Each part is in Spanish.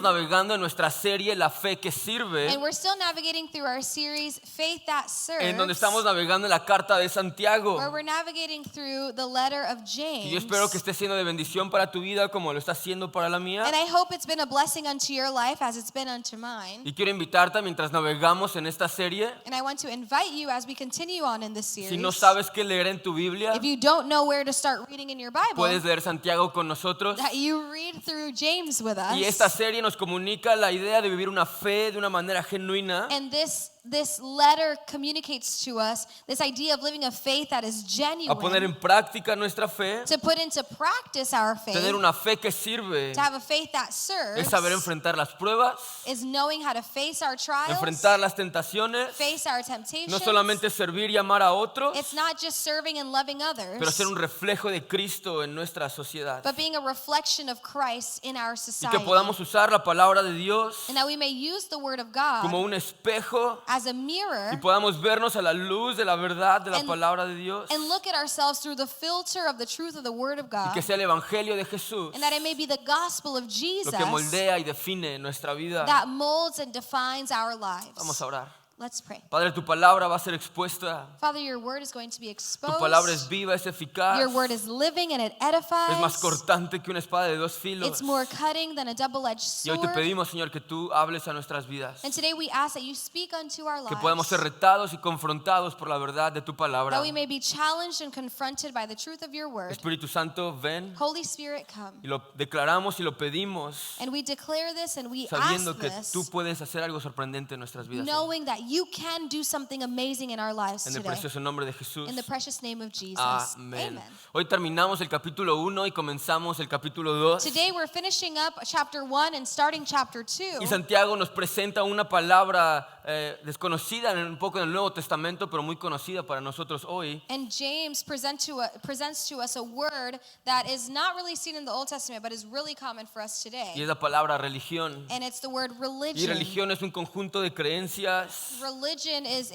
Navegando en nuestra serie La Fe que Sirve, And we're still navigating through our series Faith That Serves, en donde estamos navegando en la carta de Santiago. where we're navigating through the letter of James. Y yo espero que esté siendo de bendición para tu vida como lo está haciendo para la mía. And I hope it's been a blessing unto your life as it's been unto mine. Y quiero invitarte mientras navegamos en esta serie. And I want to invite you as we continue on in this series. Si no sabes qué leer en tu Biblia, If you don't know where to start reading in your Bible, puedes leer Santiago con nosotros. that you read through James with us. Y esta serie nos comunica la idea de vivir una fe de una manera genuina. And this letter communicates to us this idea of living a faith that is genuine. A poner en práctica nuestra fe. To put into practice our faith. Tener una fe que sirve. To have a faith that serves. Es saber enfrentar las pruebas. Is knowing how to face our trials. Enfrentar las tentaciones. Face our temptations. No solamente servir y amar a otros, It's not just serving and loving others. pero ser un reflejo de Cristo en nuestra sociedad. But being a reflection of Christ in our Y society. que podamos usar la palabra de Dios And that we may use the word of God como un espejo as a mirror. y podamos vernos a la luz de la verdad de la And- palabra de Dios. And look at ourselves through the filter of the truth of the word of Y God. que sea el evangelio de Jesús And that it may be the gospel of lo Jesus que moldea y define nuestra vida. that molds and defines our lives. Vamos a orar. Let's pray. Padre, tu palabra va a ser expuesta. Father, your word is going to be Tu exposed. palabra es viva, es eficaz. Your word is living and it edifies. Es más cortante que una espada de dos filos. It's more cutting than a double-edged Y hoy te sword. pedimos, Señor, que tú hables a nuestras vidas. And today we ask that you speak unto our Que lives. podamos ser retados y confrontados por la verdad de tu palabra. That we may be challenged and confronted by the truth of your word. Espíritu Santo, ven Holy Spirit, come. y lo declaramos y lo pedimos, And we declare this and we sabiendo ask que this, tú puedes hacer algo sorprendente en nuestras vidas. knowing that you can do something amazing in our lives En el today. precioso nombre de Jesús. In the precious name of Jesus. Amén. Amen. Hoy terminamos el capítulo 1 y comenzamos el capítulo 2. Today we're finishing up chapter 1 and starting chapter 2. Y Santiago nos presenta una palabra desconocida un poco en el Nuevo Testamento, pero muy conocida para nosotros hoy. And James presents to us a word that is not really seen in the Old Testament, but is really common for us Y today. es la palabra religión. And it's the word Y religion. religión es un conjunto de creencias, Religion is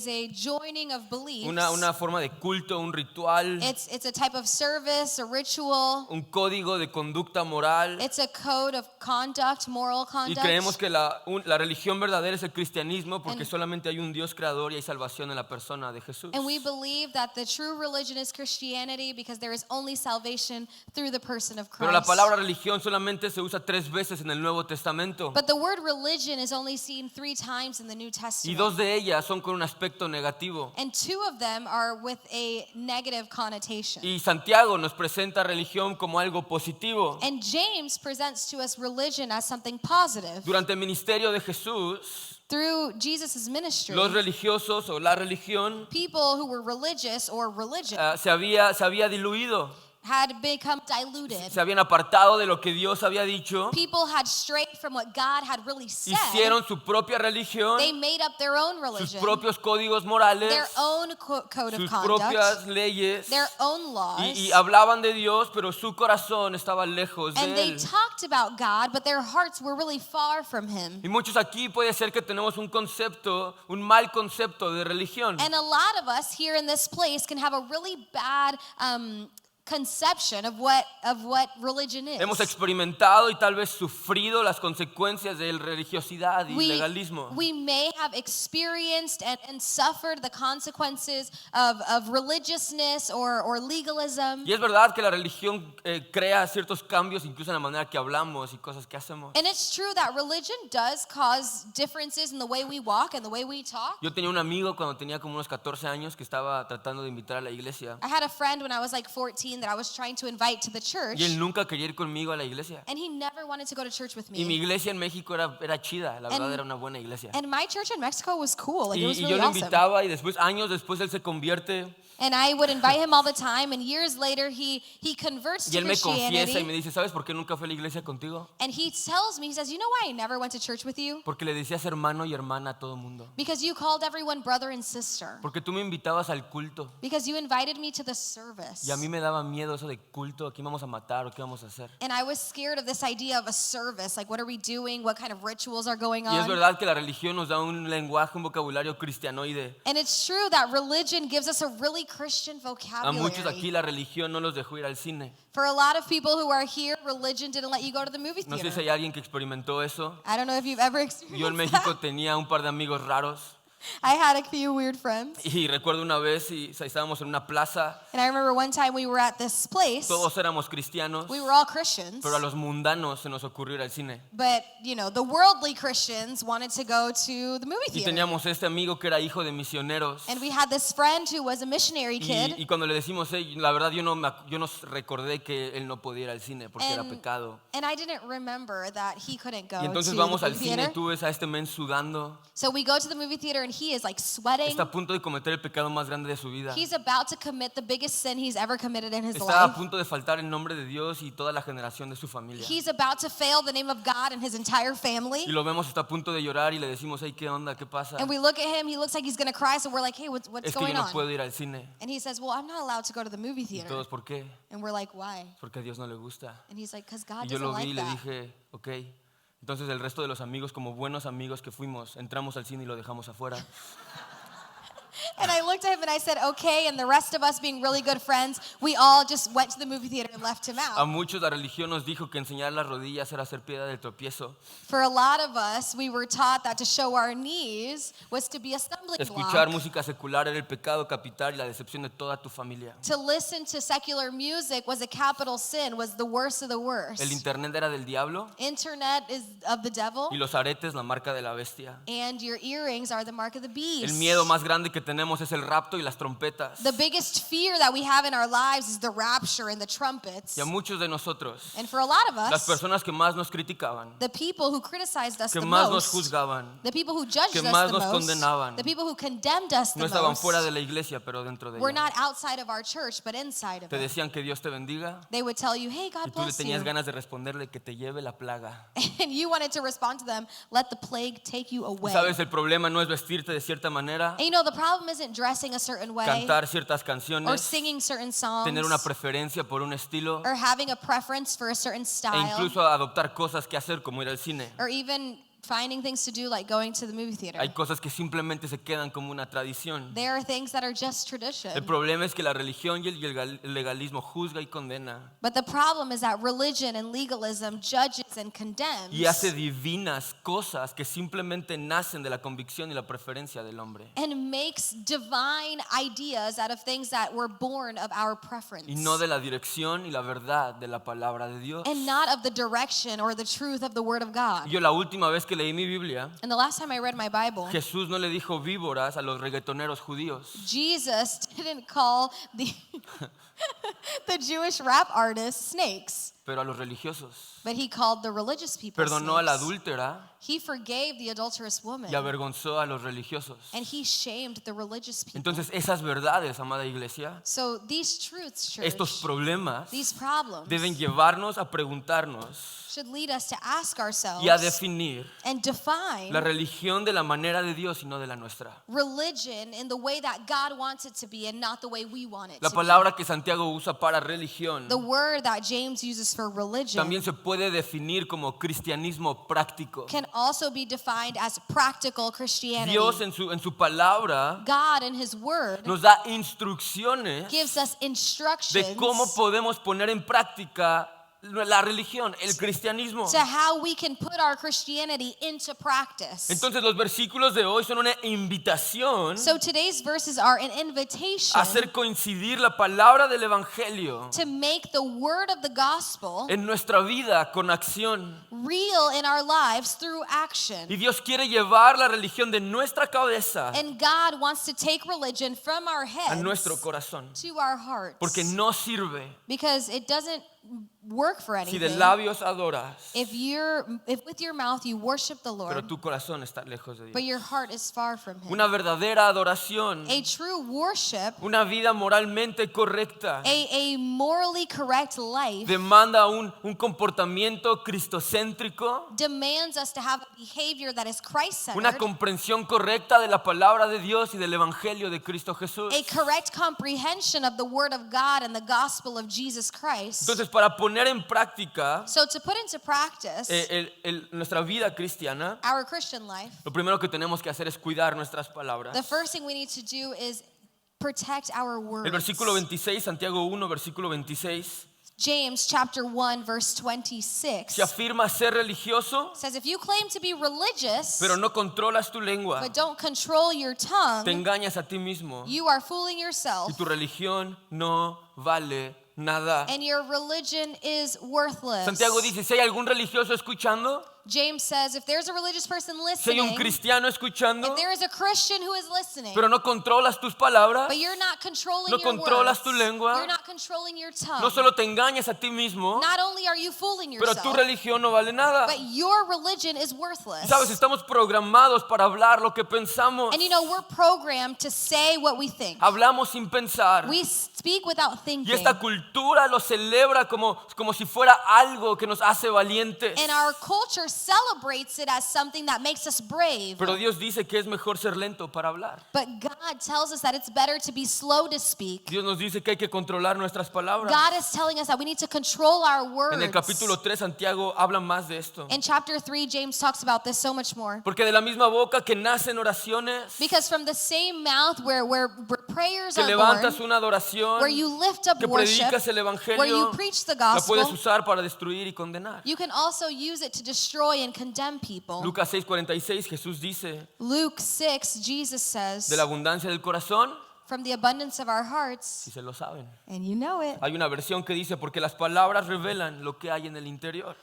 a joining of beliefs. una forma de culto, un ritual, It's a type of service, a ritual. un código de conducta moral. It's a code of conduct, moral Y conduct. creemos que la religión verdadera es el cristianismo porque And- solamente hay un Dios creador y hay salvación en la persona de Jesús. And we believe that the true religion is Christianity because there is only salvation through the person of Pero la Christ. palabra religión solamente se usa 3 veces en el Nuevo Testamento. But the word religion is only seen 3 times in the New Y Testament. 2 de ellas son con un aspecto negativo. And 2 of them are with a negative connotation. Y Santiago nos presenta religión como algo positivo. And James presents to us religion as something positive. Durante el ministerio de Jesús, Through Jesus' ministry, los religiosos o la religión people who were religious or religion se había diluido. had become diluted. Se habían apartado de lo que Dios había dicho. People had strayed from what God had really said. Hicieron su propia religión, They made up their own sus religion, propios códigos morales, their own code of sus conduct, propias leyes. their own laws. Y hablaban de Dios, pero su corazón estaba lejos And de they Él. talked about God, but their hearts were really far from Him. Y muchos aquí puede ser que tenemos un mal concepto de religión. And a lot of us here in this place can have a really bad conception of what religion is. Hemos experimentado y tal vez sufrido las consecuencias de la religiosidad y legalismo. We may have experienced and suffered the consequences of religiousness or legalism. Y es verdad que la religión crea ciertos cambios incluso en la manera que hablamos y cosas que hacemos. And it's true that religion does cause differences in the way we walk and the way we talk. Yo tenía un amigo cuando tenía como unos 14 años que estaba tratando de invitar a la iglesia. I had a friend when I was like 14 that I was trying to invite to the church, Y él nunca quería ir conmigo a la iglesia. and he never wanted to go to church with Y mi me. iglesia en México era chida, la verdad era una buena iglesia. And my church in Mexico was cool. Like, Y it was yo really lo awesome. invitaba y años después él se convierte. And I would invite him all the time, and years later he converts Y to él me confiesa y me Christianity. dice, ¿sabes por qué nunca fui a la iglesia contigo? And he tells me, he says, you know why I never went to church with you? Porque le decías hermano y hermana a todo mundo. Because you called everyone brother and sister. Porque tú me invitabas al culto. Because you invited me to the service. Y a mí me daba miedo eso de culto, ¿a quién vamos a matar o qué vamos a hacer? And I was scared of this idea of a service. Like, what are we doing? What kind of rituals are going Y es on? verdad que la religión nos da un lenguaje, un vocabulario cristianoide. And it's true that religion gives us a really Christian A muchos aquí vocabulary. la religión no los dejó ir al cine. For a lot of people who are here, religion didn't let you go to the movie No sé si theater. hay alguien que experimentó eso. I don't know if you've ever Yo en experienced México that. tenía un par de amigos raros. I had a few weird friends. Y recuerdo una vez, estábamos en una plaza, And I remember one time we were at this place. todos éramos cristianos, We were all Christians. pero a los mundanos se nos ocurrió ir al cine. But, you know, the worldly Christians wanted to go to the movie Y theater. teníamos este amigo que era hijo de misioneros. And we had this friend who was a missionary kid. Y cuando le decimos, la verdad yo no recordé que él no podía ir al cine porque era And- pecado. And I didn't remember that he couldn't go Y entonces to vamos the al movie cine, theater. tú ves a este men sudando, So we go to the movie theater and he is like sweating. está a punto de cometer el pecado más grande de su vida. He's about to commit the biggest sin he's ever committed in his Está a life. punto de faltar el nombre de Dios y toda la generación de su familia. He's about to fail the name of God and his entire family. Y lo vemos, está a punto de llorar y le decimos, hey, ¿qué onda? ¿Qué pasa? And we look at him, he looks like he's going to cry, so we're like, hey, what's Es que yo going no on? puedo ir al cine. And he says, well, I'm not allowed to go to the movie Y theater. todos, ¿por qué? And we're like, why? Porque a Dios no le gusta. And he's like, because Y God yo doesn't lo vi y like le that. dije, ok. Entonces el resto de los amigos, como buenos amigos que fuimos, entramos al cine y lo dejamos afuera. And I looked at him and I said, okay. And the rest of us being really good friends, we all just went to the movie theater and left him A out. muchos la religión nos dijo que enseñar las rodillas era ser piedra de tropiezo. For a lot of us, we were taught that to show our knees was to be a stumbling Escuchar block. música secular era el pecado capital y la decepción de toda tu familia. To listen to secular music was a capital sin, was the worst of the worst. El internet era del diablo Internet is of the devil, y los aretes la marca de la bestia. and your earrings are the mark of the beast. El miedo más grande que tenemos es el rapto y las trompetas. The biggest fear that we have in our lives is the rapture and the trumpets. Y a muchos de nosotros, And for a lot of las us, personas que más nos criticaban, the people who criticized us que the más nos most, juzgaban, the people who judged que us más the nos most, condenaban, the people who condemned us the no estaban most, fuera de la iglesia, pero dentro de were ella. not outside of our church, but inside of Te it. decían que Dios te bendiga They would tell you, hey, y God tú le bless tenías you. ganas de responderle que te lleve la plaga. And you wanted to respond to them, let the plague take you away. ¿Sabes? El problema no es vestirte de cierta manera, And you know, the problem isn't dressing a certain way, cantar ciertas or canciones, singing certain songs, tener una preferencia por un estilo or having a preference for a certain e style, incluso adoptar cosas que hacer como ir al cine. or even finding things to do like going to the movie theater. Hay cosas que simplemente se quedan como una tradición. There are things that are just tradition. El problema es que la religión y el legalismo juzga y condena But the problem is that religion and legalism judges and condemns y hace divinas cosas que simplemente nacen de la convicción y la preferencia del hombre and makes divine ideas out of things that were born of our preference y no de la dirección y la verdad de la palabra de Dios. and not of the direction or the truth of the Word of God. Yo la última vez que leí mi Biblia, And the last time I read my Bible, Jesús no le dijo víboras a los reggaetoneros judíos. Jesus didn't call the Jewish rap artists snakes, Pero a los religiosos. but he called the religious people Perdonó a la snakes. adúltera He forgave the adulterous woman, y avergonzó a los religiosos. and he shamed the religious people. Entonces esas verdades, amada iglesia, So these truths, church, estos problemas these problems deben llevarnos a preguntarnos should lead us to ask ourselves y a definir and define la religión de la manera de Dios y no de la nuestra. religion in the way that God wants it to be and not the way we want it La to palabra que Santiago usa para religión be. The word that James uses for religion también se puede definir como cristianismo práctico. can also be defined as practical Christianity. Dios en su palabra God in his word nos da instrucciones gives us de instructions cómo podemos poner en práctica la religión, el cristianismo. to how we can put our Christianity into practice. Entonces los versículos de hoy son una invitación So today's verses are an invitation a hacer coincidir la palabra del evangelio to make the word of the gospel en nuestra vida con acción. real in our lives through action. Y Dios quiere llevar la religión de nuestra cabeza And God wants to take religion from our a heads nuestro corazón, to our hearts. porque no sirve Because it doesn't work for Si de anything labios adoras, if with your mouth you worship the pero Lord, tu corazón está lejos de but Dios. your heart is far from Him. Una verdadera adoración, A true worship, una vida moralmente correcta, a morally correct life demanda un comportamiento cristocéntrico, demands us to have a behavior that is una Christ-centered, comprensión correcta de la palabra de Dios y del evangelio de Cristo Jesús. a correct comprehension of the Word of God and the gospel of Jesus Christ. Entonces, para poner en práctica So to put into practice nuestra vida cristiana, our Christian life, lo primero que tenemos que hacer es cuidar nuestras palabras. the first thing we need to do is protect our words. El versículo 26, Santiago 1, versículo 26, James chapter 1 verse 26 se afirma ser religioso, says, if you claim to be religious pero no controlas tu lengua, but don't control your te tongue, engañas a ti mismo you are fooling yourself y tu religión no vale nada. and your religion is worthless. Santiago dice, si hay algún religioso escuchando, James says, if there's a religious person si hay un listening, cristiano escuchando, if there is a Christian who is listening, pero no controlas tus palabras, but you're not controlling no your controlas words, tu lengua, you're not controlling your tongue, no solo te engañas a ti mismo, not only are you fooling pero yourself, tu religión no vale nada. but your religion is worthless. Sabes, estamos programados para hablar lo que pensamos. And you know, we're programmed to say what we think. Hablamos sin pensar. We speak without Y thinking. esta cultura lo celebra como si fuera algo que nos hace valientes. And our culture celebrates it as something that makes us brave. Pero Dios dice que es mejor ser lento para hablar. But God tells us that it's better to be slow to speak. Dios nos dice que hay que controlar nuestras palabras. God is telling us that we need to control our words. En el capítulo 3 Santiago habla más de esto. In chapter 3, James talks about this so much more. Porque de la misma boca que nacen oraciones, Because from the same mouth where prayers que are levantas born, una adoración, where you lift up que worship, predicas el where you evangelio, preach the la puedes gospel, usar para destruir y condenar. you can also use it to destroy and condemn people. Lucas 6:46 Jesús dice, Luke 6, Jesus says, de la abundancia del corazón, from the abundance of our hearts, si se lo saben. and you know it. Hay una versión que dice, porque las palabras revelan lo que hay en el interior.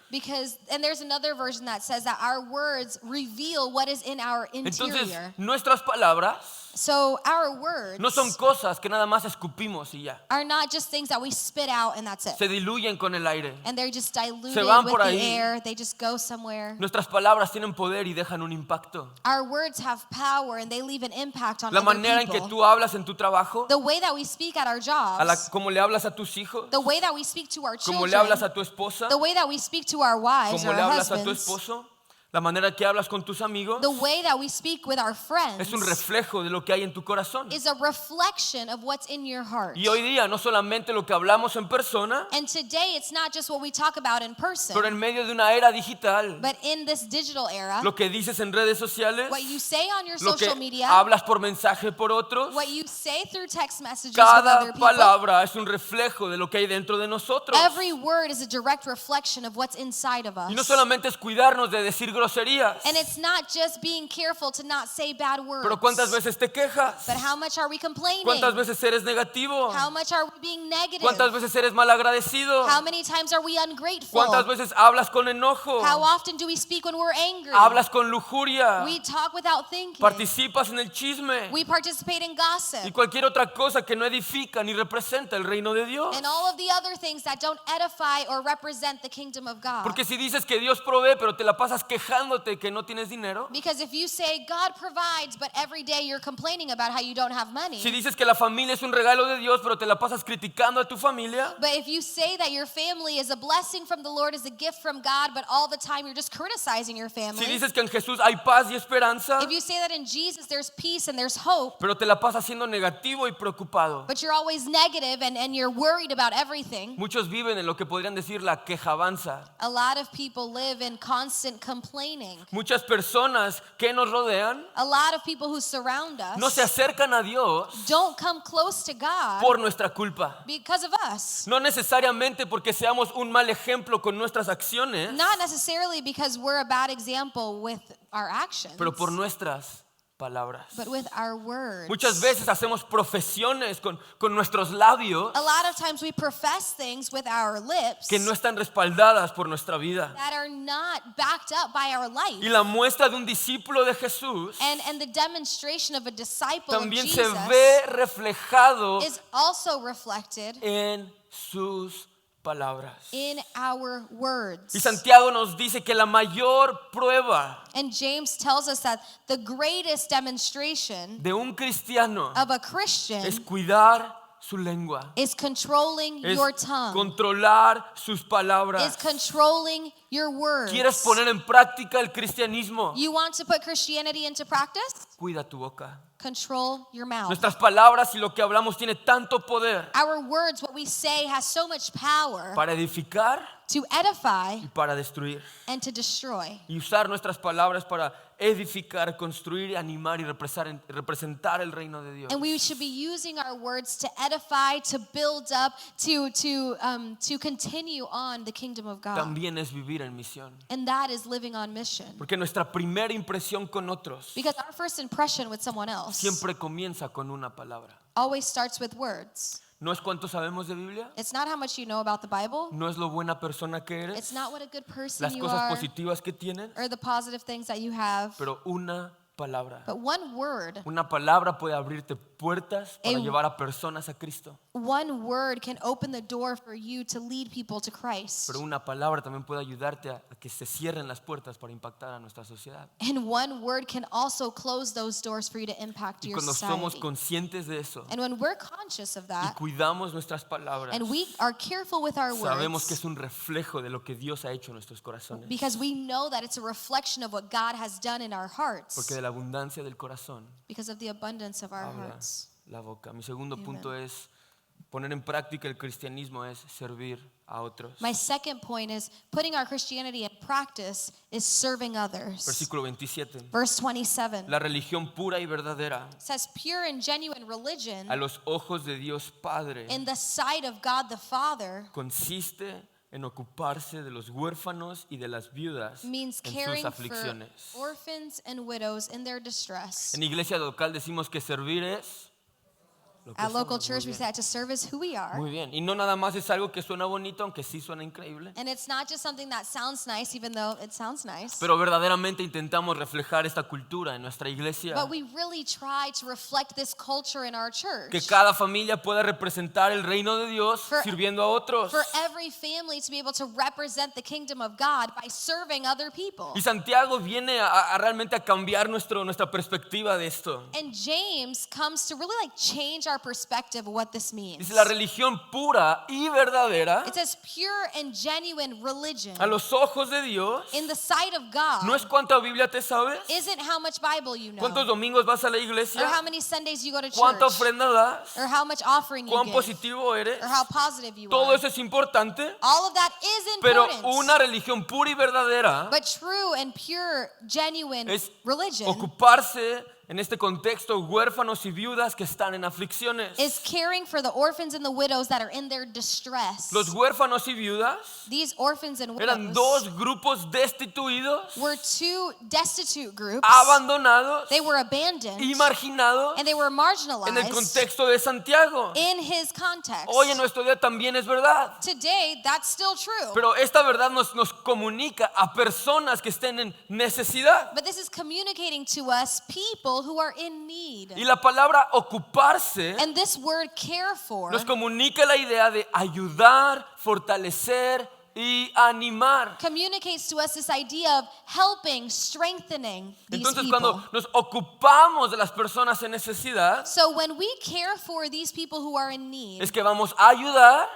And there's another version that says that our words reveal what is in our Entonces, interior. nuestras palabras So our words no son cosas que nada más escupimos y ya. are not just things that we spit out and that's it. Se diluyen con el aire. And they're just diluted Se van with por the ahí. air. They just go somewhere. Nuestras palabras tienen poder y dejan un impacto. Our words have power and they leave an impact on La other manera en que people. tú hablas en tu trabajo, The way that we speak at our jobs, como le hablas a tus hijos, the way that we speak to our como children, le hablas a tu esposa, the way that we speak to our wives como or le our hablas a tu husbands, esposo, la manera que hablas con tus amigos, the way that we speak with our friends es un reflejo de lo que hay en tu corazón. is a reflection of what's in your heart. Y hoy día no solamente lo que hablamos en persona, And today it's not just what we talk about in person, pero en medio de una era digital, but in this digital era, lo que dices en redes sociales, what you say on your lo que social media, hablas por mensaje por otros, what you say through text messages with cada other people, palabra es un reflejo de lo que hay dentro de nosotros. every word is a direct reflection of what's inside of us. Y no solamente es cuidarnos de decir groserías, And it's not just being careful to not say bad words, pero ¿cuántas veces te quejas? but how much are we complaining? ¿Cuántas veces eres negativo? How much are we being negative? ¿Cuántas veces eres malagradecido? How many times are we ungrateful? ¿Cuántas veces hablas con enojo? How often do we speak when we're angry? Hablas con lujuria, We talk without thinking. participas en el chisme We participate in y gossip cualquier otra cosa que no edifica ni representa el reino de Dios. and all of the other things that don't edify or represent the kingdom of God. Porque si dices que Dios provee, pero te la pasas quejándote que no tienes dinero, Because if you say God provides, but every day you're complaining about how you don't have money, si dices que la familia es un regalo de Dios, pero te la pasas criticando a tu familia, but if you say that your family is a blessing from the Lord, is a gift from God, but all the time you're just criticizing your si family, dices que en Jesús hay paz y esperanza, if you say that in Jesus there's peace and there's hope, pero te la pasas siendo negativo y preocupado. but you're always negative and you're worried about everything, Muchos viven en lo que podrían decir la quejabanza. a lot of people live in constant complaining. Muchas personas que nos rodean A lot of people who surround us no se acercan a Dios don't come close to God por nuestra culpa. because of us. No necesariamente porque seamos un mal ejemplo con nuestras acciones, Not necessarily because we're a bad example with our actions, pero por nuestras palabras. but with our words. Muchas veces hacemos profesiones con nuestros labios A lot of times we profess things with our lips que no están respaldadas por nuestra vida. that are not backed up by our life. Y la muestra de un discípulo de Jesús And the demonstration of a disciple of también se Jesus ve reflejado is also reflected en sus palabras. in our words. Y Santiago nos dice que la mayor prueba And James tells us that the greatest demonstration de un cristiano of a Christian es cuidar su lengua, is controlling es your tongue, controlar sus is palabras. controlling your words. ¿Quieres poner en práctica el cristianismo? You want to put Christianity into practice? Cuida tu boca. Control your mouth. Nuestras palabras y lo que hablamos tiene tanto poder Our words, what we say, has so much power para edificar to edify y para destruir. and to destroy. Y usar nuestras palabras para edificar, construir, animar y representar el reino de Dios. And we should be using our words to edify, to build up, to continue on the kingdom of God. También es vivir en misión. And that is living on mission. Porque nuestra primera impresión con otros Because our first impression with someone else siempre comienza con una palabra. always starts with words. No es cuánto sabemos de Biblia, It's not how much you know about the Bible. no es lo buena persona que eres, It's not what a good person las you cosas are positivas que tienes, or the positive things that you have. pero una palabra. But one word, Una palabra puede abrirte puertas para A- llevar a personas a Cristo, one word can open the door for you to lead people to Christ. pero una palabra también puede ayudarte a que se cierren las puertas para impactar a nuestra sociedad. And one word can also close those doors for you to impact Y your cuando somos society. conscientes de eso And when we're conscious of y that, cuidamos nuestras palabras, and we are careful with our sabemos que words, es un reflejo de lo que Dios ha hecho en nuestros corazones. because we know that it's a reflection of what God has done in our hearts, Porque de la abundancia del corazón because of the abundance of our habla hearts. la boca. Mi segundo Amen. punto es poner en práctica el cristianismo es servir a otros. My second point is putting our Christianity in practice is serving others. Versículo 27. Verse 27 La religión pura y verdadera says, pure and genuine religion a los ojos de Dios Padre in the sight of God the Father consiste en ocuparse de los huérfanos y de las viudas means en sus caring for aflicciones. orphans and widows in their distress. En iglesia local decimos que servir es lo que At local somos. church, Muy we bien. say to serve is who we are. Muy bien. Y no nada más es algo que suena bonito, aunque sí suena increíble. And it's not just something that sounds nice, even though it sounds nice. Pero verdaderamente intentamos reflejar esta cultura en nuestra iglesia. But we really try to reflect this culture in our church. Que cada familia pueda representar el reino de Dios For- sirviendo a otros. For every family to be able to represent the kingdom of God by serving other people. Y Santiago viene a realmente a cambiar nuestra perspectiva de esto. And James comes to really like change our perspective of what this means. Dice la religión pura y verdadera It says pure and genuine religion a los ojos de Dios in the sight of God no es cuánta Biblia te sabes, isn't how much Bible you know, cuántos domingos vas a la or iglesia, how many Sundays you go to cuánta church, ofrenda das, or how much offering you cuán give, positivo eres. or how positive you Todo are. eso es importante, All of that is pero important. una religión pura y verdadera But true and pure, genuine es religion ocuparse en este contexto huérfanos y viudas que están en aflicciones. is caring for the orphans and the widows that are in their distress. Los huérfanos y viudas These orphans and eran widows dos grupos destituidos, were two destitute groups. abandonados They were abandoned y marginados and they were en el marginalized contexto de Santiago. in his context. Hoy en nuestro día también es verdad. Today, that's still true. Pero esta verdad nos comunica a personas que estén en necesidad. But this is communicating to us people who are in need. Y la palabra ocuparse And this word care for nos comunica la idea de ayudar, fortalecer y animar. communicates to us this idea of helping, strengthening these Entonces people. cuando nos ocupamos de las personas en necesidad, So when we care for these people who are in need es que vamos a ayudar,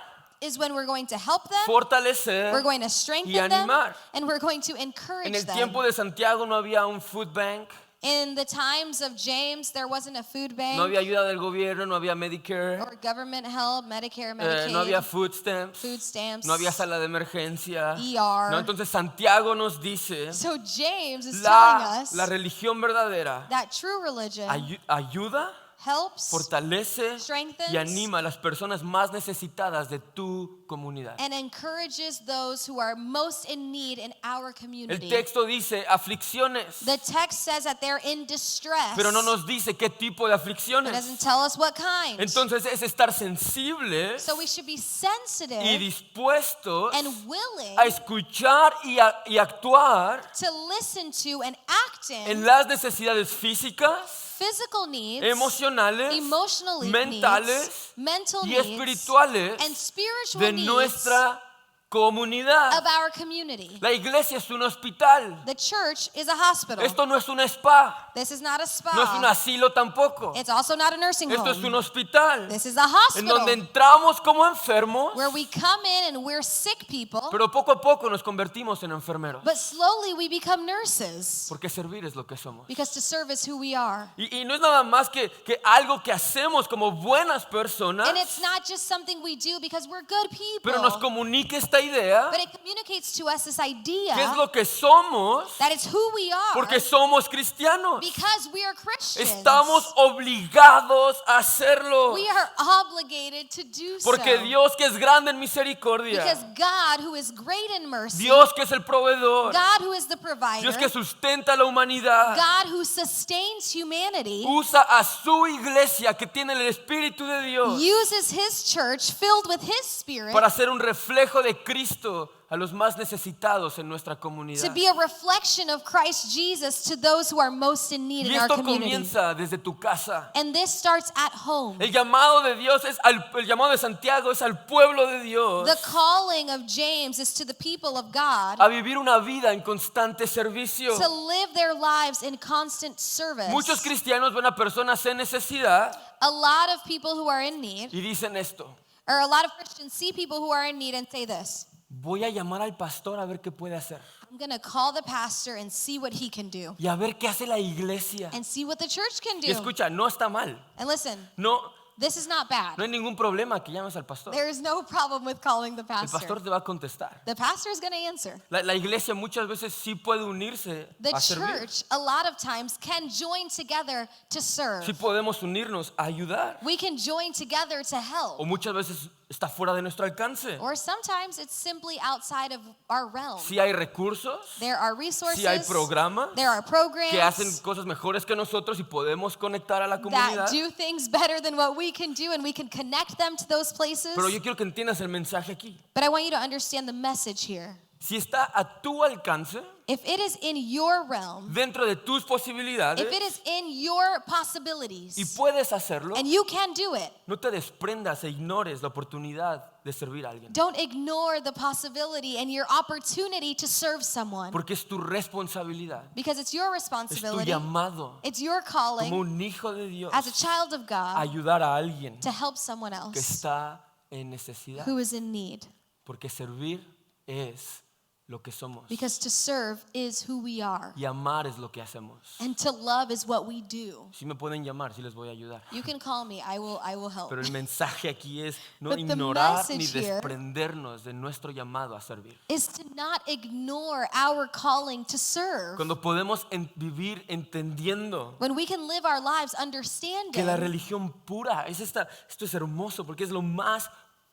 is when we're going to help them, fortalecer. we're going to y strengthen them, animar. and we're going to En encourage el them. tiempo de Santiago no había un food bank, In the times of James, there wasn't a food bank no había ayuda del gobierno, no había Medicare, or government help, Medicare, Medicaid, no había food stamps, food stamps, no había sala de emergencia. ER. No, entonces Santiago nos dice So James is telling us la religión verdadera that true religion ayuda, helps fortalece strengthens y anima a las personas más necesitadas de tu comunidad. and encourages those who are most in need in our El community. texto dice aflicciones, The text says that they're in distress. pero no nos dice qué tipo de It aflicciones. doesn't tell us what kind. Entonces es estar sensibles So we should be y sensitive dispuestos and willing a escuchar y actuar to listen to and act en in las necesidades físicas, physical needs, emocionales emocionales, emotional mentales needs, mental y needs, espirituales and spiritual de needs nuestra comunidad. of our community. La iglesia es un hospital. The church is a hospital. Esto no es un spa, This is not a spa. no es un asilo tampoco. It's also not a nursing Esto es un home. hospital This is a en donde hospital entramos como enfermos, where we come in and we're sick people, pero poco a poco nos convertimos en enfermeros. but slowly we become nurses Porque servir es lo que somos. because to serve is who we are. Y no es nada más que algo que hacemos como buenas personas, And it's not just something we do because we're good pero nos people, comunica esta idea but it communicates to us this que es idea lo que somos that it's who we are porque somos cristianos. because we are Christians. Estamos obligados a hacerlo. We are obligated to do Porque so. Dios que es grande en misericordia, Because God, who is great in mercy, Dios que es el proveedor, God, who is the provider, Dios que sustenta a la humanidad, God, who sustains humanity, usa a su iglesia que tiene el Espíritu de Dios uses His church filled with His Spirit para ser un reflejo de Cristo a los más necesitados en nuestra to comunidad. be a reflection of Christ Jesus to those who are most in need Y in our esto community. comienza desde tu casa. And this starts at home. El llamado de Dios es el llamado de Santiago es al pueblo de Dios The calling of James is to the people of God a vivir una vida en constante servicio. to live their lives in constant service. Muchos cristianos ven a personas en necesidad A lot of people who are in need, y dicen esto: or a lot of Christians see people who are in need and say this: voy a llamar al pastor a ver qué puede hacer I'm going to call the pastor and see what he can do y a ver qué hace la iglesia. and see what the church can Y do. escucha, no está mal. And listen, No this is not bad. hay ningún problema que llames al pastor. There is no problem with calling the El pastor pastor. te va a contestar. The pastor is going to answer. La iglesia muchas veces sí puede unirse The a servir. church, a lot of times, can join together to serve. Sí podemos unirnos a ayudar. We can join together to O help. muchas veces está fuera de nuestro alcance. Or sometimes it's simply outside of our realm. Sí hay recursos, There are resources, sí hay programas there are que hacen programs cosas mejores que nosotros y podemos conectar a la that comunidad. do things better than what we can do, and we can connect them to those places. Pero yo quiero que entiendas el mensaje aquí. But I want you to understand the message here. Si está a tu alcance, If it is in your realm, dentro de tus posibilidades, if it is in your possibilities, y puedes hacerlo, and you can do it, no te desprendas e ignores la oportunidad de servir a alguien. don't ignore the possibility and your opportunity to serve someone, Porque es tu responsabilidad, because it's your es tu responsibility, llamado it's your como calling un hijo de Dios as a child of a God ayudar a alguien to help someone que else está en necesidad. who is in need, Porque servir es lo que somos because to serve is who we are, y amar es lo que hacemos. and to love is what we do. Si me pueden llamar, si les voy a ayudar. You can call me, I will help. Pero el mensaje aquí es no But the ignorar ni message here desprendernos de nuestro llamado a servir. Is to not ignore our calling to serve. Cuando podemos vivir entendiendo When we can live our lives que understanding la religión pura es esto es hermoso porque es lo más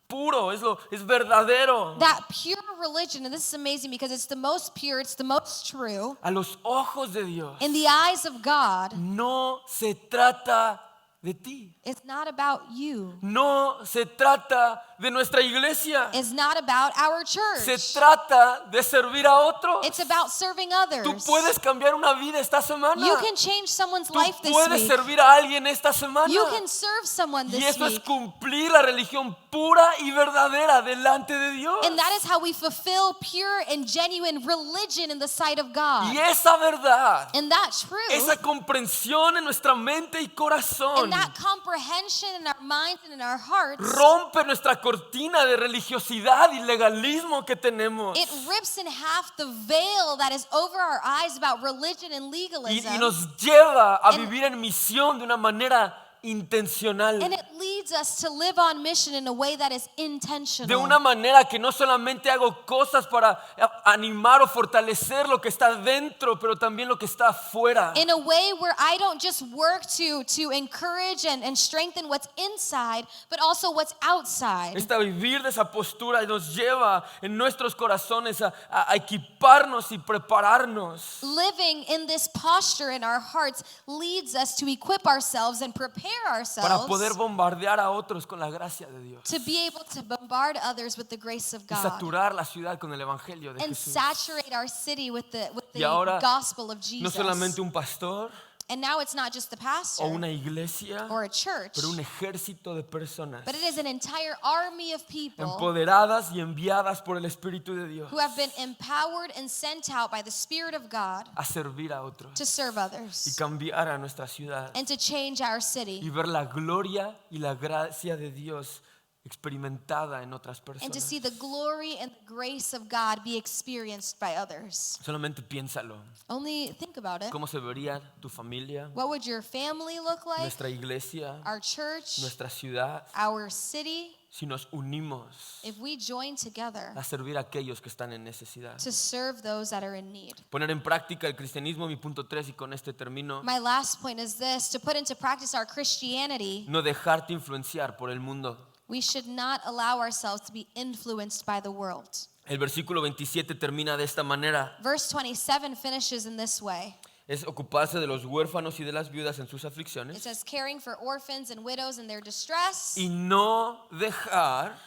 puro, es verdadero. that pure religion, and this is amazing because it's the most pure, it's the most true, A los ojos de Dios in the eyes of God, no se trata de ti. it's not about you. No se trata de nuestra iglesia. It's not about our Se church. trata de servir a otros. It's about serving others. Tú puedes cambiar una vida esta semana. You can change someone's Tú life this puedes week. servir a alguien esta semana. You can serve someone Y this eso es week. cumplir la religión pura y verdadera delante de Dios. And that is how we fulfill pure and genuine religion in the sight of God. Y esa verdad, And that truth, esa comprensión en nuestra mente y corazón and that comprehension in our minds and in our hearts, rompe nuestra cortina de religiosidad y legalismo que tenemos. it rips in half the veil that is over our eyes about religion and Y legalism. nos lleva a And- vivir en misión de una manera intencional. And it leads us to live on mission in a way that is intentional. De una manera que no solamente hago cosas para animar o fortalecer lo que está dentro, pero también lo que está afuera. In a way where I don't just work to encourage and strengthen what's inside, but also what's outside. Esta vivir de esa postura nos lleva en nuestros corazones a equiparnos y prepararnos Living in this posture in our hearts leads us to equip ourselves and prepare para ourselves poder bombardear a otros con la gracia de Dios to be able to bombard others with the grace of y God saturar la ciudad con el evangelio de and Jesús. saturate our city with the Y ahora, gospel of No Jesus. solamente un pastor, And now it's not just the o pastor una iglesia, or a church, pero un ejército de personas but it is an entire army of people empoderadas y enviadas por el Espíritu de Dios who have been empowered and sent out by the Spirit of God a servir a otros to serve y others cambiar a nuestra ciudad and to change our y city ver la gloria y la gracia de Dios experimentada en otras and to see the personas. glory and the grace of God be experienced by others. Solamente piénsalo. Only think about it. ¿Cómo se vería tu familia, What would your family look like? nuestra iglesia, Our church, nuestra ciudad, our city, si nos unimos if we join together a servir a aquellos que están en necesidad? to serve those that are in need. Poner en práctica el cristianismo, mi punto 3, y con este termino. My last point is this: to put into practice our Christianity, No dejarte influenciar por el mundo. we should not allow ourselves to be influenced by the world. El versículo 27 termina de esta manera. Verse 27 finishes in this way. Es ocuparse de los huérfanos y de las viudas en sus It aflicciones says, caring for orphans and widows in their distress, y no dejar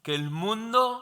que el mundo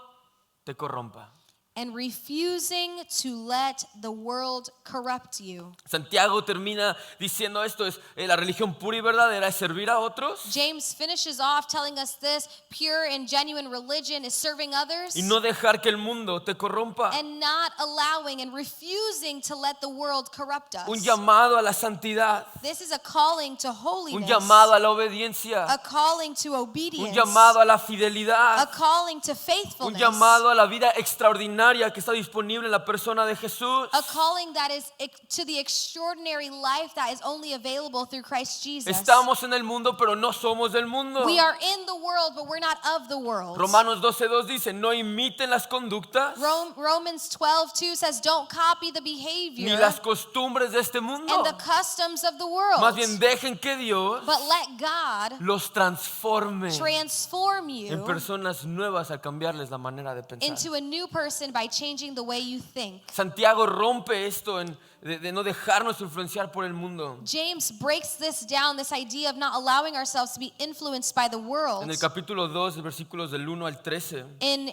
te corrompa. and refusing to let the world corrupt you. Santiago termina diciendo esto, es la religión pura y verdadera es servir a otros James finishes off telling us this: pure and genuine religion is serving others y no dejar que el mundo te corrompa. and not allowing and refusing to let the world corrupt us. Un llamado a la santidad, This is a calling to un holiness, llamado a la obediencia, a calling to un obedience, llamado a la a fidelidad, calling to un faithfulness, llamado a la vida extraordinaria que está disponible en la persona de Jesús. a calling that is to the extraordinary life that is only available through Christ Jesus. Estamos en el mundo, pero no somos del mundo. We are in the world, but we're not of the world. Romanos 12:2 dice, no imiten las conductas Romans 12:2 says, don't copy the ni behavior las costumbres de este mundo. and the customs of the world, Más bien dejen que Dios but let God los transforme transform en you personas nuevas al cambiarles la manera de pensar. into a new person by changing the way you think. Santiago rompe esto de no dejarnos influenciar por el mundo. James breaks this down, this idea of not allowing ourselves to be influenced by the world. En el capítulo 2, versículos del 1 al 13, In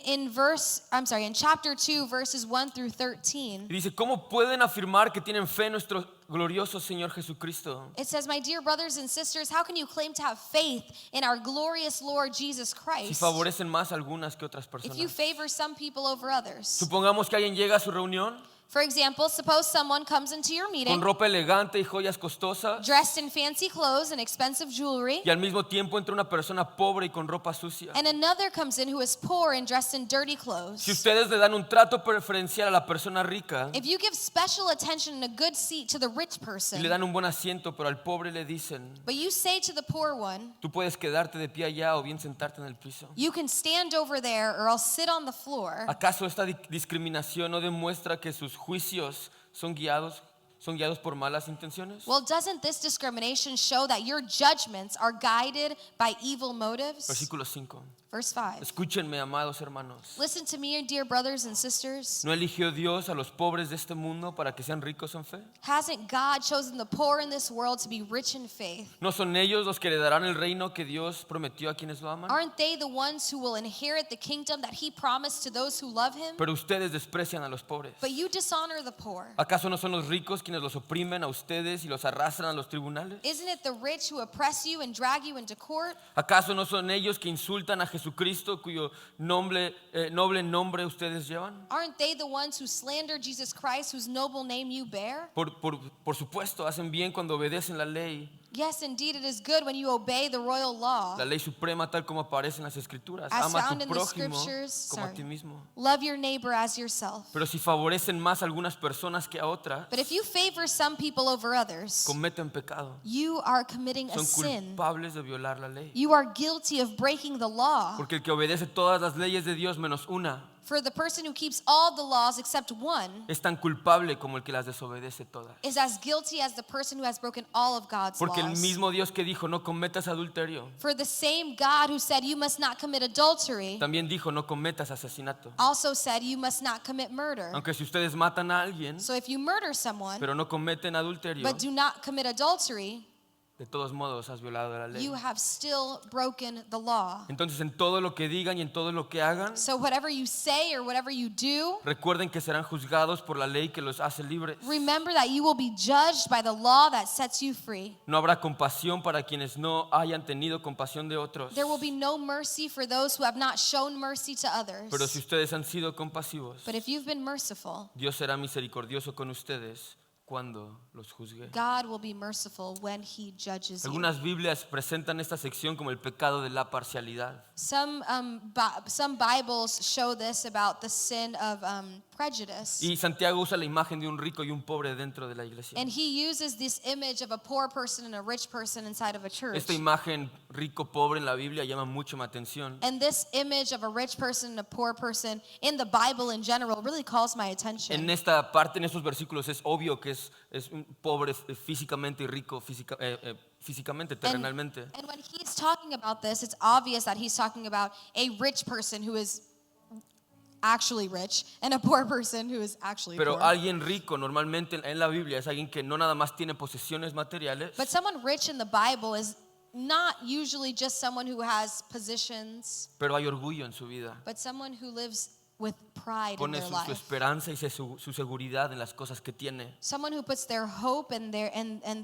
chapter 2, verses 1 through 13, y dice, ¿cómo pueden afirmar que tienen fe en nuestro glorioso Señor Jesucristo it says, my dear brothers and sisters, how can you claim to have faith in our glorious Lord Jesus si Christ favorecen más algunas que otras if you personas? favor some people over others? Supongamos que alguien llega a su reunión For example, suppose someone comes into your con meeting ropa elegante y joyas costosas dressed in fancy clothes and expensive jewelry, y al mismo tiempo entra una persona pobre y con ropa sucia. and another comes in who is poor and dressed in dirty clothes. Si ustedes le dan un trato preferencial a la persona rica If you give special attention and a good seat to the rich y le person, dan un buen asiento, pero al pobre le dicen, but you say to the poor one, tú puedes quedarte de pie allá o bien sentarte en el piso. you can stand over there or I'll sit on the floor, ¿Acaso esta discriminación no demuestra que sus juicios son guiados por malas intenciones? well, doesn't this discrimination show that your judgments are guided by evil motives? Versículo 5. Verse 5. Escúchenme, amados hermanos. Listen to me, dear brothers and sisters. ¿No eligió Dios a los pobres de este mundo para que sean ricos en fe? Hasn't God chosen the poor in this world to be rich in faith? ¿No son ellos los que heredarán el reino que Dios prometió a quienes lo aman? Aren't they the ones who will inherit the kingdom that he promised to those who love him? Pero ustedes desprecian a los pobres. But you dishonor the poor. ¿Acaso no son los ricos quienes los oprimen a ustedes y los arrastran a los tribunales? Isn't it the rich who oppress you and drag you into court? ¿Acaso no son ellos que insultan a Jesucristo cuyo noble nombre ustedes llevan? Aren't they the ones who slander Jesus Christ, whose noble name you bear? Por supuesto, hacen bien cuando obedecen la ley Yes, indeed, it is good when you obey the royal law. la ley suprema tal como aparece en las Escrituras. As Ama a found tu in the prójimo scriptures, como a sorry. ti mismo. Love your neighbor as yourself. Pero si favorecen más a algunas personas que a otras, But if you favor some people over others, cometen pecado. you are committing a Son sin. culpables de violar la ley. You are guilty of breaking the law. Porque el que obedece todas las leyes de Dios menos una For the person who keeps all the laws except one es tan culpable como el que las desobedece todas. is as guilty as the person who has broken all of God's Porque el laws. mismo Dios que dijo no cometas adulterio, For the same God who said you must not commit adultery también dijo no cometas asesinato. also said you must not commit murder. Aunque si ustedes matan a alguien, So if you murder someone pero no cometen adulterio, but do not commit adultery, de todos modos has violado la ley. you have still broken the law. Entonces en todo lo que digan y en todo lo que hagan, So whatever you say or whatever you do, recuerden que serán juzgados por la ley que los hace libres. remember that you will be judged by the law that sets you free. No habrá compasión para quienes no hayan tenido compasión de otros. There will be no mercy for those who have not shown mercy to others. Pero si ustedes han sido compasivos, But if you've been merciful, Dios será misericordioso con ustedes cuando los juzgue. God will be merciful when he judges you. Algunas Biblias presentan esta sección como el pecado de la parcialidad. Some Bibles show this about the sin of prejudice. Y Santiago usa la imagen de un rico y un pobre dentro de la iglesia. And he uses this image of a poor person and a rich person inside of a church. Esta imagen rico-pobre en la Biblia llama mucho mi atención. And this image of a rich person and a poor person in the Bible in general really calls my attention. En esta parte, en estos versículos, es obvio que es un pobre físicamente y rico físicamente, terrenalmente. And when he's talking about this, it's obvious that he's talking about a rich person who is actually rich and a poor person who is actually Pero poor. alguien rico normalmente en la Biblia es alguien que no nada más tiene posesiones materiales, But someone rich in the Bible is not usually just someone who has positions, pero hay orgullo en su vida. but someone who lives with pride in Pone their su life. esperanza y su seguridad en las cosas que tiene. Someone who puts their hope and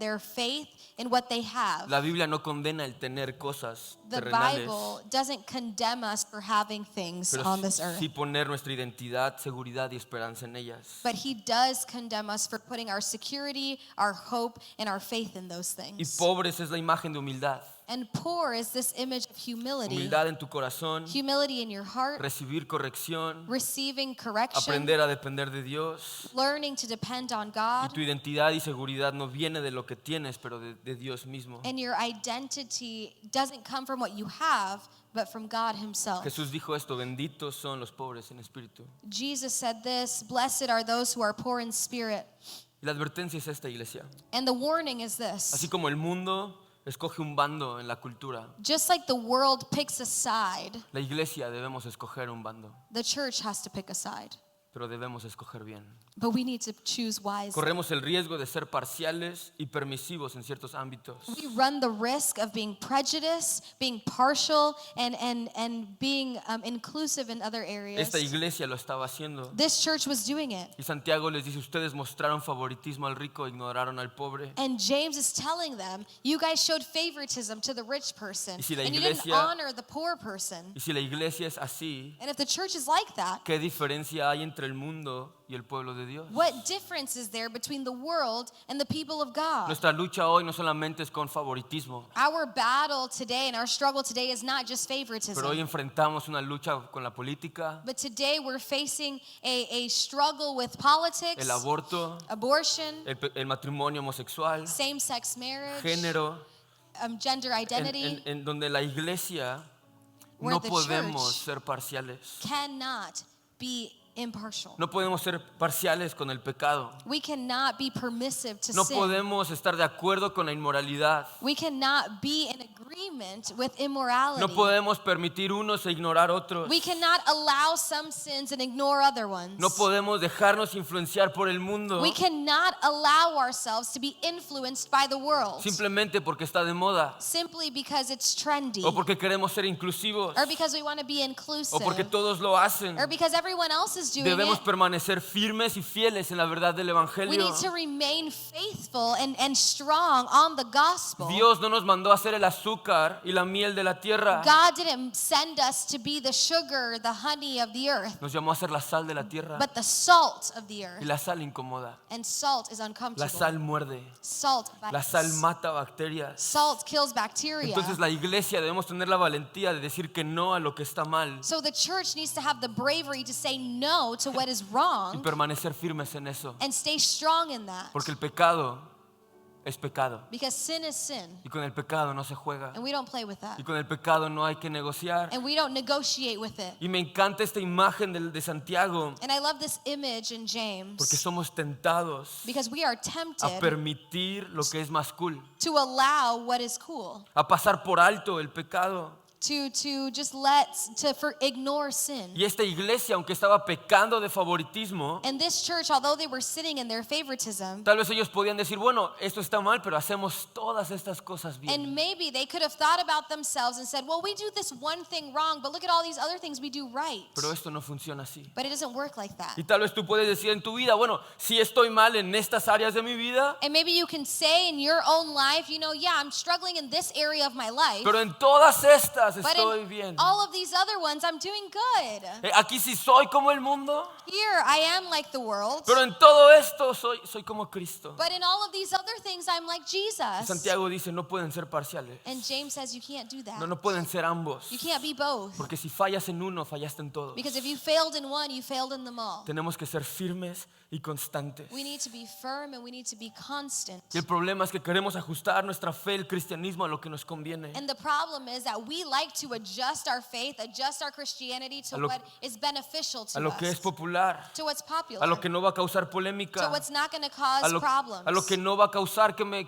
their faith in what they have. La Biblia no condena el tener cosas The terrenales, Bible doesn't condemn us for having things pero on this earth. sí poner nuestra identidad, seguridad y esperanza en ellas. But he does condemn us for putting our security, our hope, and our faith in those Y things. pobres es la imagen de humildad. And poor is this image of humility. Humildad en tu corazón, Humility in your heart, recibir corrección, receiving correction, aprender a depender de Dios. learning to depend on Y God. tu identidad y seguridad no viene de lo que tienes, pero de Dios mismo. And your identity doesn't come from what you have, but from God himself. Jesús dijo esto: benditos son los pobres en espíritu. Jesus said this, blessed are those who are poor in spirit. Y la advertencia es esta, iglesia. And the warning is Así this. como el mundo escoge un bando en la cultura, Just like the world picks a side, la iglesia debemos escoger un bando, the church has to pick a side. pero debemos escoger bien. But we need to choose wisely. Corremos el riesgo de ser parciales y permisivos en ciertos ámbitos. We run the risk of being prejudiced, being partial, and being inclusive in other areas. Esta iglesia lo estaba haciendo. This church was doing it. Y Santiago les dice: ustedes mostraron favoritismo al rico, ignoraron al pobre. And James is telling them, you guys showed favoritism to the rich person, Y si la and you didn't iglesia- honor the poor person. Y si la iglesia es así, And if the church is like that, ¿qué diferencia hay entre el mundo y el pueblo de Dios? what difference is there between the world and the people of God? Nuestra lucha hoy no solamente es con favoritismo, Our battle today and our struggle today is not just pero hoy favoritism. enfrentamos una lucha con la política, But today we're facing a struggle with politics, el aborto, abortion, el matrimonio homosexual, same-sex marriage, género, gender identity, en donde la iglesia Where no the podemos church ser parciales. cannot be impartial. No podemos ser parciales con el pecado. We cannot be permissive to No sin. podemos estar de acuerdo con la inmoralidad. We cannot be in agreement with immorality. No podemos permitir unos e ignorar otros. We cannot allow some sins and ignore other ones. No podemos dejarnos influenciar por el mundo We cannot allow ourselves to be influenced by the world simplemente porque está de moda, simply because it's trendy o porque queremos ser inclusivos, or because we want to be o inclusive porque todos lo hacen. or because everyone else is doing Debemos it. permanecer firmes y fieles en la verdad del We Evangelio. need to remain faithful and strong on the gospel. Dios no nos mandó a ser el azúcar y la miel de la tierra. God didn't send us to be the sugar, the honey of the earth, Nos llamó a ser la sal de la tierra. but the salt of the Y earth. la sal incomoda. And salt is La uncomfortable. sal muerde. Salt La sal bites. mata bacterias. Salt kills bacteria. Entonces la iglesia debemos tener la valentía de decir que no a lo que está mal So the church needs to have the bravery to say no to what is y wrong permanecer firmes en eso. and stay strong in that. Porque el pecado es pecado. Because sin is sin, Y con el pecado no se juega. and we don't play with that. Y con el pecado no hay que negociar. And we don't negotiate with it. Y me encanta esta imagen de Santiago, And I love this image in James porque somos tentados because we are a tempted permitir lo que es más cool, to allow what is cool, a pasar por alto el pecado, ignore sin. Y esta iglesia, aunque estaba pecando de favoritismo, And this church, although they were sitting in their favoritism, tal vez ellos podían decir, bueno, esto está mal, pero hacemos todas estas cosas bien. and maybe they could have thought about themselves and said, well, we do this one thing wrong, but look at all these other things we do right. Pero esto no funciona así. But it doesn't work like that. Y tal vez tú puedes decir en tu vida, bueno, si estoy mal en estas áreas de mi vida, And maybe you can say in your own life, yeah, I'm struggling in this area of my life, pero en todas estas but estoy in bien. all of these other ones, I'm doing good. Aquí sí soy como el mundo, Here, I am like the world, pero en todo esto soy como Cristo. but in all of these other things, I'm like Jesus. Santiago dice, no pueden ser parciales. And James says you can't do that. No pueden ser ambos. You can't be both. Porque si fallas en uno, fallaste en todos. Because if you failed in one, you failed in them all. Tenemos que ser firmes y constantes. We need to be firm and we need to be constant. Y el problema es que queremos ajustar nuestra fe, el cristianismo, a lo que nos conviene. And the problem is that we like to adjust our faith, adjust our Christianity to A lo- what is beneficial A to lo que es us, popular, to what's a popular, lo que no va a causar to polémica, what's not going to a cause lo problems, que no va a causar que me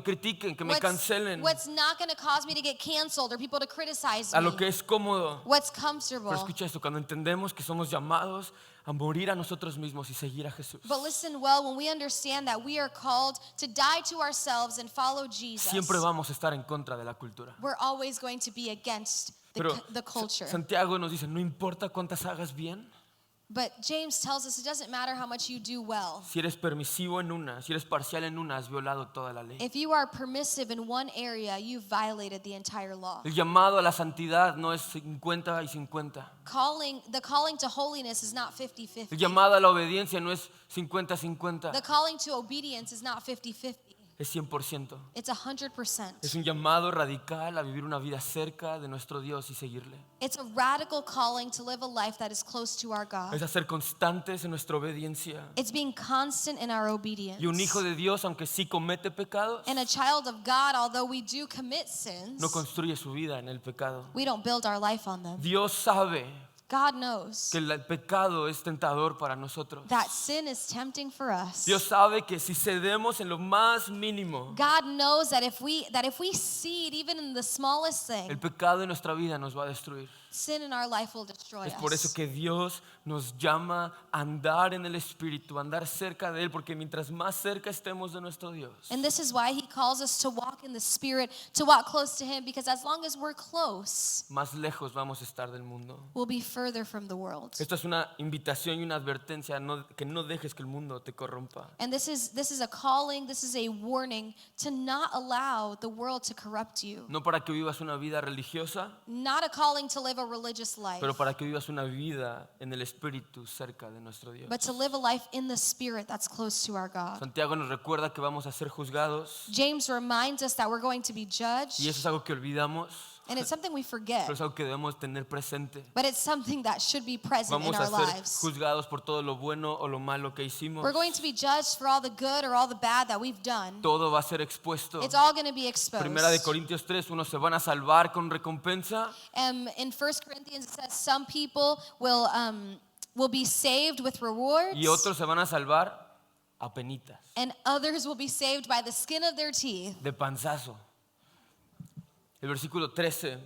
critiquen, que me cancelen, what's not going to cause me to get canceled or people to criticize a lo me, que es cómodo. what's Pero comfortable. escucha esto, cuando entendemos que somos llamados a morir a nosotros mismos y seguir a Jesús, But listen well, when we understand that we are called to die to ourselves and follow Jesus, siempre vamos a estar en contra de la cultura. we're always going to be against Pero the culture. Santiago nos dice, no importa cuántas hagas bien, But James tells us it doesn't matter how much you do well. si eres permisivo en una, si eres parcial en una, has violado toda la ley. If you are permissive in one area, you've violated the entire law. El llamado a la santidad no es 50 y 50. The calling to holiness is not 50-50. El llamado a la obediencia no es 50-50, The calling to obedience is not 50-50. es 100%. It's 100%. Es un llamado radical a vivir una vida cerca de nuestro Dios y seguirle. It's a radical calling to live a life that is close to our God. Es a ser constantes en nuestra obediencia. It's being constant in our obedience. Y un hijo de Dios, aunque sí comete pecados, And a child of God, although we do commit sins, no construye su vida en el pecado. we don't build our life on them. Dios sabe God knows que el pecado es tentador para nosotros. that sin is tempting for us. Dios sabe que si cedemos en lo más mínimo, God knows that if we cede even in the smallest el thing, pecado en nuestra vida nos va a destruir. sin in our life will destroy Es por eso us. que Dios nos llama a andar en el Espíritu, a andar cerca de Él, porque mientras más cerca estemos de nuestro Dios, And this is why he calls us to walk in the Spirit, to walk close to him, because as long as we're close, más lejos vamos a estar del mundo. we'll be further from the world. Esto es una invitación y una advertencia, que no dejes que el mundo te corrompa. And this is a calling, this is a warning to not allow the world to corrupt you. No para que vivas una vida religiosa, Not a calling to live a religious life, pero para que vivas una vida en el Espíritu cerca de nuestro Dios. but to live a life in the Spirit that's close to our God. Santiago nos recuerda que vamos a ser juzgados James reminds us that we're going to be y judged, eso es algo que olvidamos, and it's something we forget, pero es algo que debemos tener presente. but it's something that should be present in Vamos our a ser lives. juzgados por todo lo bueno o lo malo que hicimos. We're going to be judged for all the good or all the bad that we've done. Todo va a ser expuesto. It's all going to be exposed. Primera de Corintios 3, unos se van a salvar con recompensa In 1 Corinthians it says some people will be saved with rewards, y otros se van a salvar a penitas, and others will be saved by the skin of their teeth. de panzazo. El versículo 13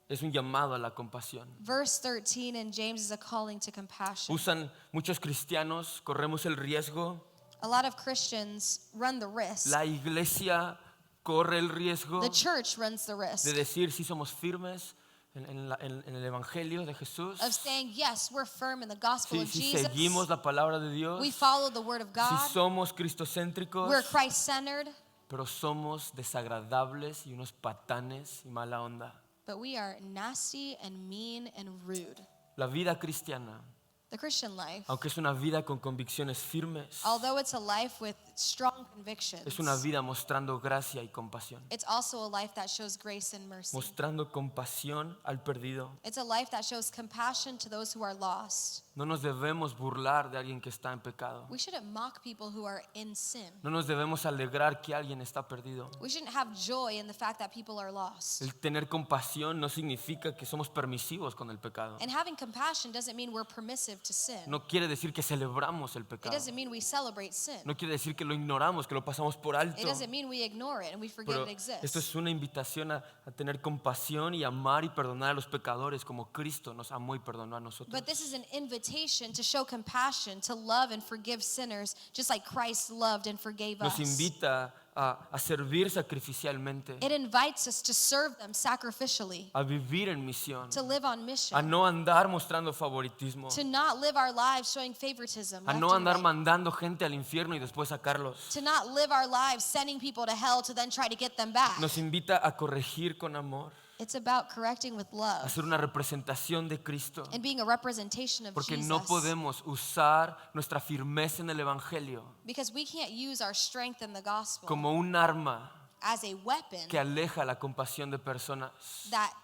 es un llamado a la compasión. Verse 13 in James is a calling to compassion. Usan muchos cristianos, corremos el riesgo, A lot of Christians run the risk. la iglesia corre el riesgo The church runs the de risk decir si somos firmes en el evangelio de Jesús, of saying, yes, we're firm in the gospel of si Jesus. seguimos la palabra de Dios, We follow the word of si God. somos cristocéntricos, We're Christ-centered, pero somos desagradables y unos patanes y mala onda. but we are nasty and mean and rude. La vida cristiana, The Christian life, aunque es una vida con convicciones firmes, although it's a life with strong convictions, es una vida mostrando gracia y compasión, it's also a life that shows grace and mercy. mostrando compasión al perdido. It's a life that shows compassion to those who are lost. No nos debemos burlar de alguien que está en pecado. We shouldn't mock people who are in sin. No nos debemos alegrar que alguien está perdido. We shouldn't have joy in the fact that people are lost. El tener compasión no significa que somos permisivos con el pecado. And having compassion doesn't mean we're permissive to sin. No quiere decir que celebramos el It pecado. doesn't mean we celebrate sin. No quiere decir que lo ignoramos, que lo pasamos por alto. It doesn't mean we ignore it and we forget Pero it exists. esto es una invitación a tener compasión y amar y perdonar a los pecadores como Cristo nos amó y perdonó a nosotros. But this is an invitation to show compassion, to love and forgive sinners, just like Christ loved and forgave Nos us. invita a servir sacrificialmente, It invites us to serve them sacrificially, a vivir en misión, to live on a mission, no andar mostrando favoritismo, to not live our lives showing favoritism, a left no and andar right. mandando gente al infierno y después sacarlos. To not live our lives sending people to hell to then try to get them back. Nos invita a corregir con amor, It's about correcting with a love ser una representación de Cristo, and being a representation of porque Jesus. no podemos usar nuestra firmeza en el Evangelio Because we can't use our strength in the gospel como un arma as a weapon que aleja la compasión de personas.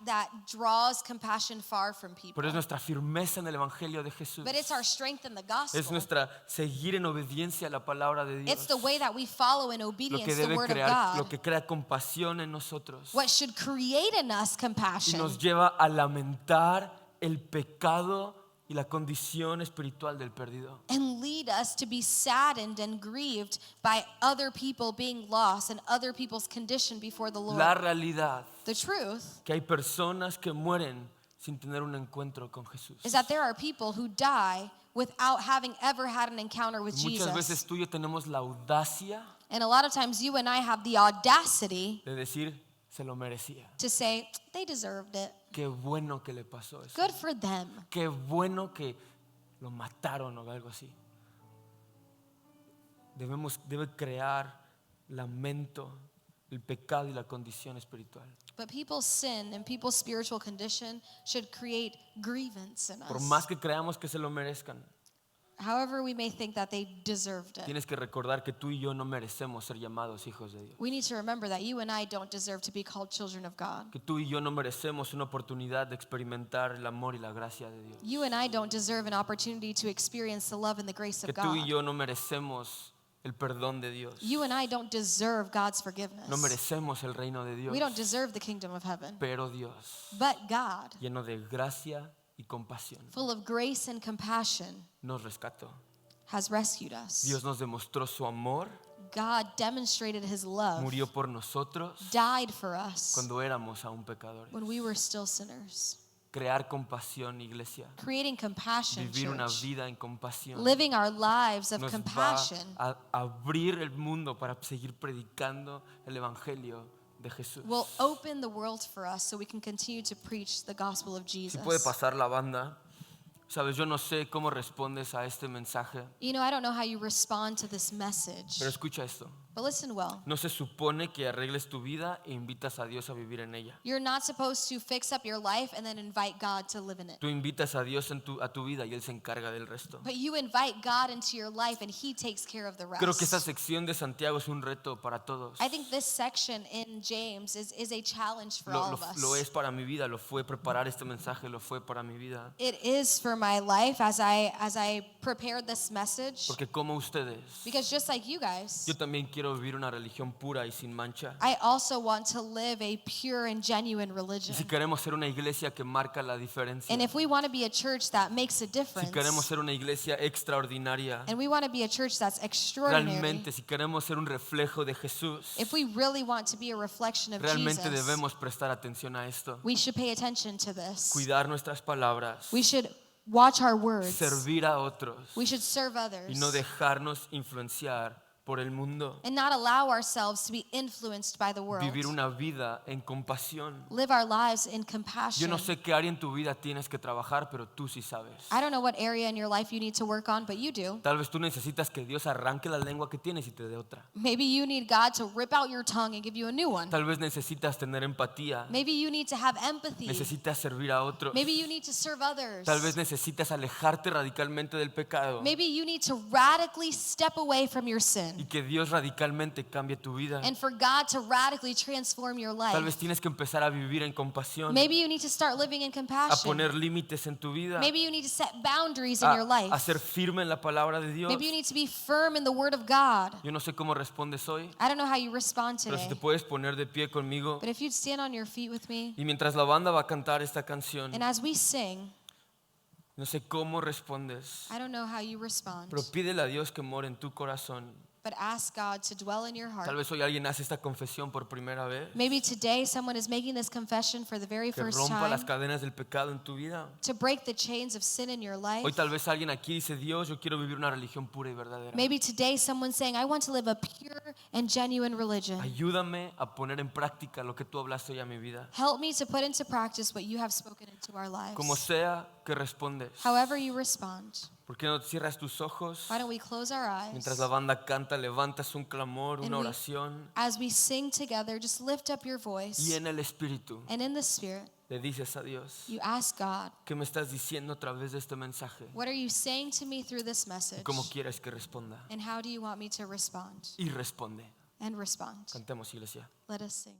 that draws compassion far from people. Pero es nuestra firmeza en el Evangelio de Jesús. But it's our strength in the Es gospel. nuestra seguir en obediencia a la palabra de Dios. It's the way that we follow in Lo obedience que the debe word of crear, lo God. que crea compasión en nosotros What should create in us y compassion nos lleva a lamentar el pecado y la condición espiritual del perdido. and lead us to be saddened and grieved by other people being lost and other people's condition before the Lord. La realidad The truth que hay personas que mueren sin tener un encuentro con Jesús. is that there are people who die without having ever had an encounter with Muchas veces Jesus. tú y yo tenemos la audacia And a lot of times you and I have the audacity de decir se lo merecía. to say, they deserved it. Qué bueno que le pasó eso. Good for them. Qué bueno que lo mataron o algo así. Debe crear lamento, el pecado y la condición espiritual. But people's sin and people's spiritual condition should create grievance in Por us. más que creamos que se lo merezcan, However we may think that they deserved it. tienes que recordar que tú y yo no merecemos ser llamados hijos de Dios. We need to remember that you and I don't deserve to be called children of God. Que tú y yo no merecemos una oportunidad de experimentar el amor y la gracia de Dios. You and I don't deserve an opportunity to experience the love and the grace Que of tú y God. yo no merecemos el perdón de Dios. You and I don't deserve God's forgiveness. No merecemos el reino de Dios. We don't deserve the kingdom of heaven. Pero Dios, But God, lleno de gracia y compasión, full of grace and compassion, nos rescató. has rescued us. Dios nos demostró su amor, God demonstrated his love, murió por nosotros died for us cuando éramos aún pecadores. when we were still sinners. Crear compasión, iglesia. Creating compassion, Vivir una church. vida en compasión. Living our lives of Nos va compassion a abrir el mundo para seguir predicando el evangelio de Jesús. will open the world for us so we can continue to preach the gospel of Si Jesus. puede pasar la banda. Sabes, yo no sé cómo respondes a este mensaje, You know, I don't know how you respond to this message, pero escucha esto. but listen well. No se supone que arregles tu vida e invitas a Dios a vivir en ella. You're not supposed to fix up your life and then invite God to live in it. Tú invitas a Dios a tu vida y Él se encarga del resto. But you invite God into your life and He takes care of the rest. Creo que esta sección de Santiago es un reto para todos. I think this section in James is a challenge for all of us. Lo es para mi vida, lo fue preparar este mensaje, lo fue para mi vida. It is for my life as I prepared this message. Porque como ustedes, Because just like you guys, yo también quiero vivir una religión pura y sin mancha. I also want to live a pure and genuine Y religion. si queremos ser una iglesia que marca la diferencia, And if we want to be a church that makes a si difference, queremos ser una iglesia extraordinaria, and we want to be a church that's extraordinary, realmente si queremos ser un reflejo de Jesús, if we really want to be a reflection of realmente Jesus, debemos prestar atención a esto. we should pay attention to this. Cuidar nuestras palabras, We should watch our words. servir a otros We should serve others. y no dejarnos influenciar por el mundo. And not allow ourselves to be influenced by the world. Vivir una vida en compasión. Live our lives in compassion. Yo no sé qué área en tu vida tienes que trabajar, pero tú sí sabes. I don't know what area in your life you need to work on, but you do. Tal vez tú necesitas que Dios arranque la lengua que tienes y te dé otra. Maybe you need God to rip out your tongue and give you a new one. Tal vez necesitas tener empatía. Maybe you need to have empathy. Necesitas servir a otros. Maybe you need to serve others. Tal vez necesitas alejarte radicalmente del pecado Maybe you need to radically step away from your y sin. que Dios radicalmente cambie tu vida. And for God to radically transform your Tal vez life. tienes que empezar a vivir en compasión, Maybe you need to start living in a compassion. poner límites en tu vida, Maybe you need to set boundaries in your a life. ser firme en la palabra de Dios. Maybe you need to be firm in the word of God. Yo no sé cómo respondes hoy, I don't know how you respond pero si te today, puedes poner de pie conmigo. but if you'd stand on your feet with me, Y mientras la banda va a cantar esta canción, and as we sing, no sé cómo respondes, I don't know how you respond, pero pídele a Dios que more en tu corazón but ask God to dwell in your Tal heart. vez hoy alguien hace esta confesión por primera vez. Maybe today someone is making this confession for the very Que first rompa las time cadenas del pecado en tu vida. to break the chains of sin in your life. Hoy tal vez alguien aquí dice, Dios, yo quiero vivir una religión pura y verdadera. Maybe today someone's saying, I want to live a pure and genuine religion. Ayúdame a poner en práctica lo que tú hablaste hoy a mi vida. Help me to put into practice what you have spoken into our lives. Como sea que respondes. However you respond, ¿Por qué no cierras tus ojos? why don't we close our eyes? Mientras la banda canta, levantas un clamor, And una we- oración. As we sing together, just lift up your voice. Y en el Espíritu And in the Spirit, le dices a Dios, you ask God, ¿qué me estás diciendo a través de este mensaje? what are you saying to me through this Y message? cómo quieres que responda. And how do you want me to respond? Y responde. And respond. Cantemos, iglesia. Let us sing.